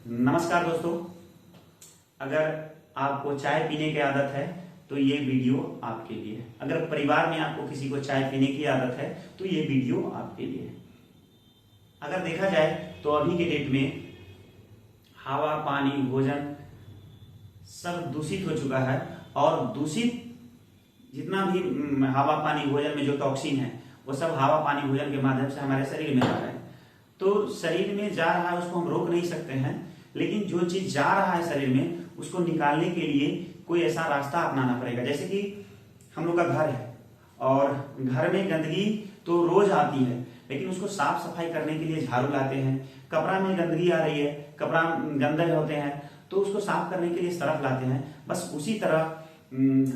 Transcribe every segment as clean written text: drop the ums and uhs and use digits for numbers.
नमस्कार दोस्तों, अगर आपको चाय पीने की आदत है तो ये वीडियो आपके लिए है। अगर परिवार में आपको किसी को चाय पीने की आदत है तो ये वीडियो आपके लिए है। अगर देखा जाए तो अभी के डेट में हवा, पानी, भोजन सब दूषित हो चुका है और दूषित जितना भी हवा, पानी, भोजन में जो टॉक्सिन है वो सब हवा, पानी, भोजन के माध्यम से हमारे शरीर में आ रहा है। तो शरीर में जा रहा है, उसको हम रोक नहीं सकते हैं, लेकिन जो चीज जा रहा है शरीर में उसको निकालने के लिए कोई ऐसा रास्ता अपनाना पड़ेगा। जैसे कि हम लोग का घर है और घर में गंदगी तो रोज आती है, लेकिन उसको साफ सफाई करने के लिए झाड़ू लाते हैं। कपड़ा में गंदगी आ रही है, कपड़ा गंदे होते हैं तो उसको साफ करने के लिए सरफ लाते हैं। बस उसी तरह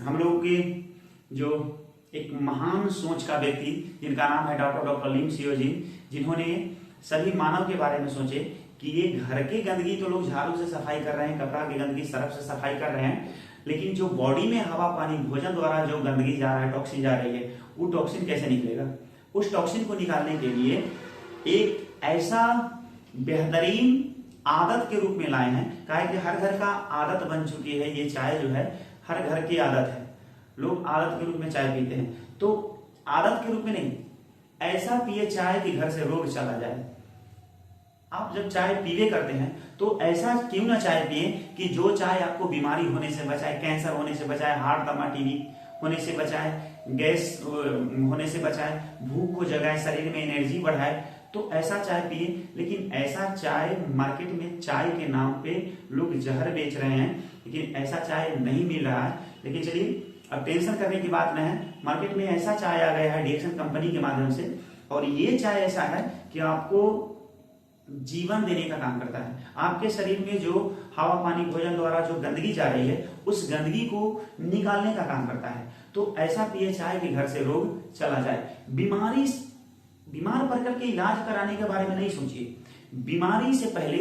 हम लोग के जो एक महान सोच का व्यक्ति जिनका नाम है डॉक्टर लिम सियोजिन, जिन्होंने सभी मानव के बारे में सोचे कि ये घर की गंदगी तो लोग झाड़ू से सफाई कर रहे हैं, कपड़ा की गंदगी सरफ से सफाई कर रहे हैं, लेकिन जो बॉडी में हवा, पानी, भोजन द्वारा जो गंदगी जा रहा है, टॉक्सिन जा रही है, वो टॉक्सिन कैसे निकलेगा। उस टॉक्सिन को निकालने के लिए एक ऐसा बेहतरीन आदत के रूप में लाए हैं। कहा है कि हर घर का आदत बन चुकी है ये चाय, जो है हर घर की आदत है, लोग आदत के रूप में चाय पीते हैं। तो आदत के रूप में नहीं, ऐसा पिए चाय कि घर से रोग चला जाए। आप जब चाय पीवे करते हैं तो ऐसा क्यों ना चाय पिए कि जो चाय आपको बीमारी होने से बचाए, कैंसर होने से बचाए, हार्ट दमा, टीबी होने से बचाए, गैस होने से बचाए, भूख को जगाए, शरीर में एनर्जी बढ़ाए, तो ऐसा चाय पिए। लेकिन ऐसा चाय मार्केट में चाय के नाम पे लोग जहर बेच रहे हैं, लेकिन ऐसा चाय नहीं मिल रहा है। लेकिन चलिए, अब टेंशन करने की बात नहीं है, मार्केट में ऐसा चाय आ गया है डीएक्सन कंपनी के माध्यम से, और ये चाय ऐसा है कि आपको जीवन देने का काम करता है। आपके शरीर में जो हवा, पानी, भोजन द्वारा जो गंदगी जा रही है उस गंदगी को निकालने का काम करता है। तो ऐसा पिए चाय कि घर से रोग चला जाए। बीमार पड़ करके इलाज कराने के बारे में नहीं सोचिए, बीमारी से पहले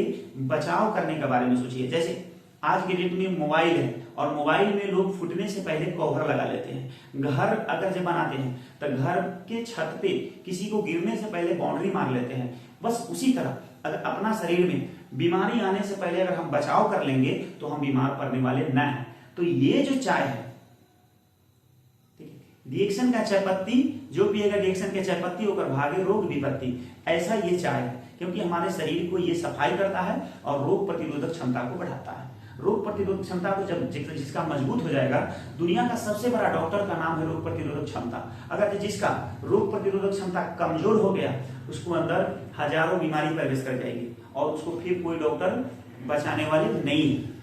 बचाव करने के बारे में सोचिए। जैसे आज के डेट में मोबाइल है और मोबाइल में लोग फूटने से पहले कवर लगा लेते हैं। घर अगर जब बनाते हैं तो घर के छत पे किसी को गिरने से पहले बाउंड्री मार लेते हैं। बस उसी तरह अगर अपना शरीर में बीमारी आने से पहले अगर हम बचाव कर लेंगे तो हम बीमार पड़ने वाले न हैं। तो ये जो चाय है, डीएक्सन का चाय पत्ती, जो पिएगा डीएक्सन के चाय पत्ती होकर भागे रोग विपत्ति, ऐसा ये चाय है। क्योंकि हमारे शरीर को ये सफाई करता है और रोग प्रतिरोधक क्षमता को बढ़ाता है। रोग प्रतिरोधक क्षमता को जब जिसका मजबूत हो जाएगा, दुनिया का सबसे बड़ा डॉक्टर का नाम है रोग प्रतिरोधक क्षमता। अगर जिसका रोग प्रतिरोधक क्षमता कमजोर हो गया, उसको अंदर हजारों बीमारी प्रवेश कर जाएगी और उसको फिर कोई डॉक्टर बचाने वाले नहीं है।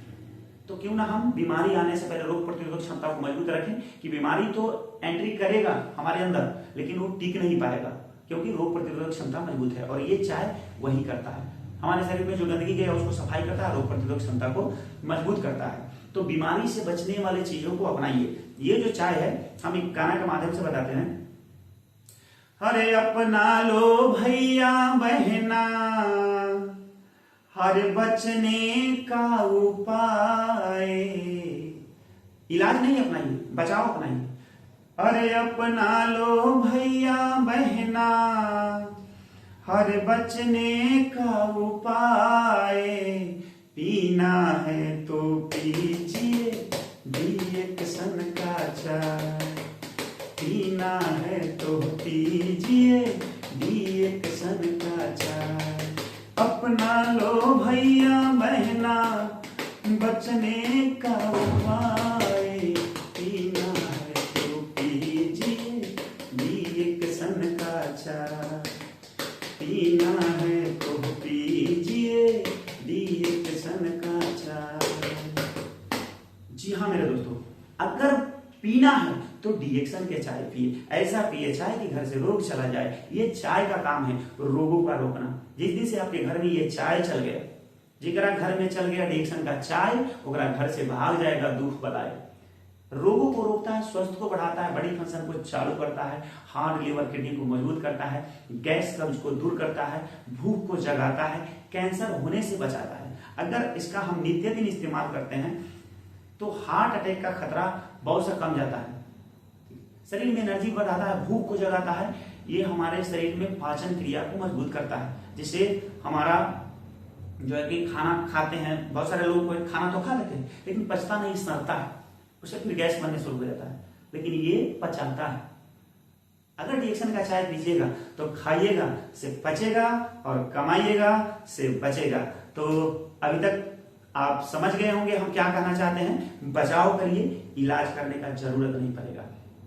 तो क्यों ना हम बीमारी आने से पहले रोग प्रतिरोधक क्षमता को मजबूत रखें कि बीमारी तो एंट्री करेगा हमारे अंदर, लेकिन वो टिक नहीं पाएगा क्योंकि रोग प्रतिरोधक क्षमता मजबूत है। और ये चाय वही करता है, हमारे शरीर में जो गंदगी है उसको सफाई करता है, रोग प्रतिरोधक क्षमता को मजबूत करता है। तो बीमारी से बचने वाले चीजों को अपनाइए। ये जो चाय है, हम एक गाना के माध्यम से बताते हैं। अरे अपना लो भैया बहना हर बचने का उपाय, इलाज नहीं अपनाइए, बचाव अपनाइए। अरे अपना लो भैया बहना हर बचने का उपाय, पीना है तो पीजिए डीएक्सन का चाय, पीना है तो पीजिए डीएक्सन का चाय। अपना लो भैया बहना बचने का उपाय, पीना है तो पीजिए डीएक्सन का चाय, पीना है तो पीजिए डीएक्सन का चाय। जी हाँ मेरे दोस्तों, अगर पीना है तो डीएक्सन के चाय पिए। ऐसा पिए चाय कि घर से रोग चला जाए। ये चाय का काम है रोगों का रोकना। जिस दिन से आपके घर में ये चाय चल गया, जिकरा घर में चल गया डीएक्सन का चाय, ओकरा घर से भाग जाएगा दुख बलाए। रोगों को रोकता है, स्वस्थ को बढ़ाता है, बड़ी फंक्शन को चालू करता है, हार्ट, लिवर, किडनी को मजबूत करता है, गैस कब्ज को दूर करता है, भूख को जगाता है, कैंसर होने से बचाता है। अगर इसका हम नित्य दिन इस्तेमाल करते हैं तो हार्ट अटैक का खतरा बहुत सा कम जाता है, शरीर में एनर्जी बढ़ाता है, भूख को जगाता है। ये हमारे शरीर में पाचन क्रिया को मजबूत करता है, जिससे हमारा जो है कि खाना खाते हैं, बहुत सारे लोग खाना तो खा लेते हैं लेकिन पचता नहीं, सड़ता है, उससे फिर गैस बनने शुरू हो जाता है। लेकिन ये पचाता है। अगर डिएक्शन का चाय पीजिएगा तो खाइएगा से पचेगा और कमाइएगा से बचेगा। तो अभी तक आप समझ गए होंगे हम क्या कहना चाहते हैं। बचाव करिए, इलाज करने का जरूरत नहीं पड़ेगा।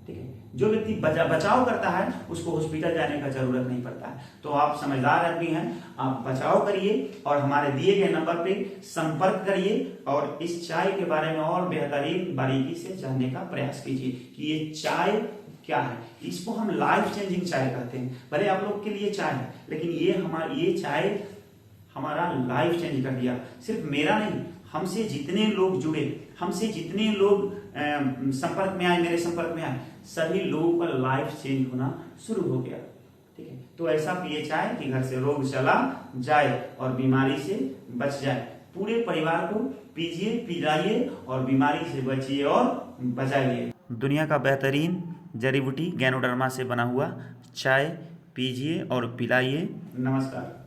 ठीक है, जो व्यक्ति बचाव करता है उसको हॉस्पिटल जाने का जरूरत नहीं पड़ता है। तो आप समझदार आदमी हैं, आप बचाव करिए और हमारे दिए गए नंबर पे संपर्क करिए और इस चाय के बारे में और बेहतरीन बारीकी से जानने का प्रयास कीजिए कि ये चाय क्या है। इसको हम लाइफ चेंजिंग चाय कहते हैं। भले आप लोग के लिए चाय है लेकिन ये चाय हमारा लाइफ चेंज कर दिया। सिर्फ मेरा नहीं, हमसे जितने लोग जुड़े, हमसे जितने लोग संपर्क में आए, मेरे संपर्क में आए, सभी लोगों का लाइफ चेंज होना शुरू हो गया। ठीक है, तो ऐसा पिए चाय कि घर से रोग चला जाए और बीमारी से बच जाए। पूरे परिवार को पीजिए, पिलाइए और बीमारी से बचिए और बचाइए। दुनिया का बेहतरीन जड़ी बूटी गैनोडर्मा से बना हुआ चाय पीजिए और पिलाइए। नमस्कार।